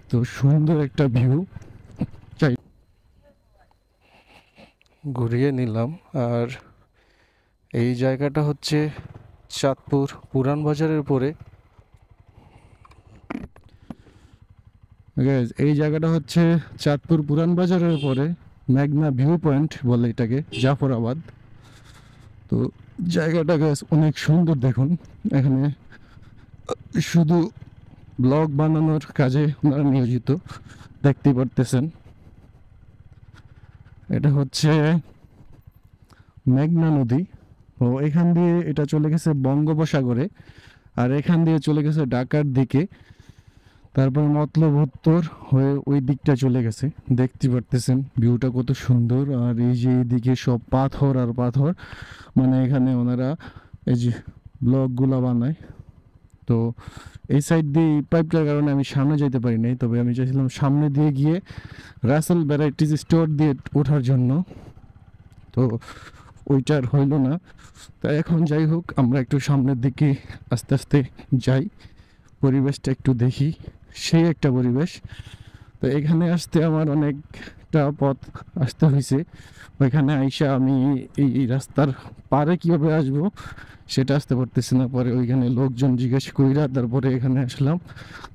তো সুন্দর একটা ভিউ চাই ঘুরিয়ে নিলাম। আর এই জায়গাটা হচ্ছে চাঁদপুর পুরান বাজারের পরে। Guys, এই জায়গাটা হচ্ছে চাঁদপুর পুরান বাজারের পরে মেঘনা ভিউ পয়েন্ট বলে এটাকে, জাফরাবাদ। তো জায়গাটা গাছ অনেক সুন্দর, দেখুন এখানে শুধু ব্লগ বানানোর কাজে ওনারা নিয়োজিত, দেখতেই পারতেছেন। এটা হচ্ছে মেঘনা নদী। ও এখান দিয়ে এটা চলে গেছে বঙ্গোপসাগরে, আর এখান দিয়ে চলে গেছে ঢাকার দিকে, তারপর মতলব উত্তর হয়ে ওই দিকটা চলে গেছে। দেখতে পারতেছেন ভিউটা কত সুন্দর। আর এই যে এইদিকে সব পাথর আর পাথর, মানে এখানে ওনারা এই যে ব্লকগুলা বানায়। তো এই সাইড দিয়ে এই পাইপটার কারণে আমি সামনে যেতে পারি নাই, তবে আমি চাইছিলাম সামনে দিয়ে গিয়ে রাসেল ভ্যারাইটিস স্টোর দিয়ে ওঠার জন্য, তো ওইটার হইল না। তাই এখন যাই হোক, আমরা একটু সামনের দিকে আস্তে আস্তে যাই, পরিবেশটা একটু দেখি। সেই একটা পরিবেশ। তো এখানে আসতে আমার অনেকটা পথ আসতে হয়েছে। ওইখানে আইসা আমি এই রাস্তার পারে কীভাবে আসবো সেটা আসতে পারতেছি না, পরে ওইখানে লোকজন জিজ্ঞেস কইরা তারপরে এখানে আসলাম।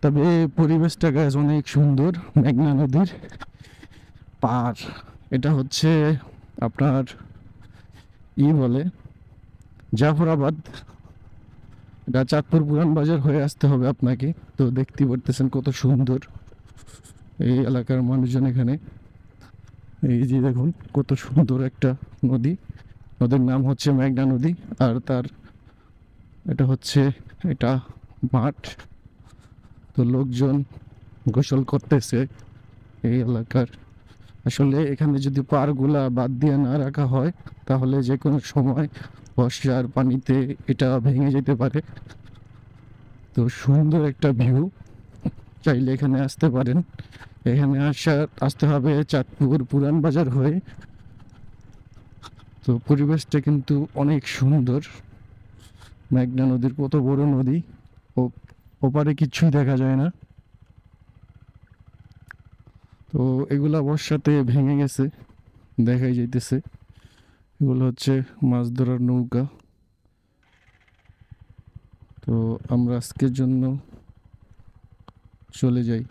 তবে পরিবেশটা গাছ অনেক সুন্দর, মেঘনা নদীর পার। এটা হচ্ছে আপনার বলে জাফরাবাদ। এটা চাঁদপুর পুরান বাজার হয়ে আসতে হবে আপনাকে। তো দেখতে পারতেছেন কত সুন্দর এই এলাকার মানুষজন এখানে। এই যে দেখুন কত সুন্দর একটা নদী, নদীর নাম হচ্ছে মেঘনা নদী। আর তার এটা হচ্ছে এটা মাঠ। তো লোকজন গোসল করতেছে এই এলাকার। আসলে এখানে যদি পারগুলা বাদ দিয়ে না রাখা হয় তাহলে যে কোনো সময় বর্ষার পানিতে এটা ভেঙে যেতে পারে। তো সুন্দর একটা ভিউ, চাইলে এখানে আসতে পারেন। এখানে আসতে হবে চাঁদপুর পুরান বাজার হয়ে। তো পরিবেশটা কিন্তু অনেক সুন্দর। মেঘনা নদীর কত বড় নদী, ও ওপারে কিচ্ছুই দেখা যায় না। তো এগুলা বর্ষাতে ভেঙে গেছে, দেখাই যাইতেছে। এগুলো হচ্ছে মাছ ধরার নৌকা। তো আমরা আজকের জন্য চলে যাই।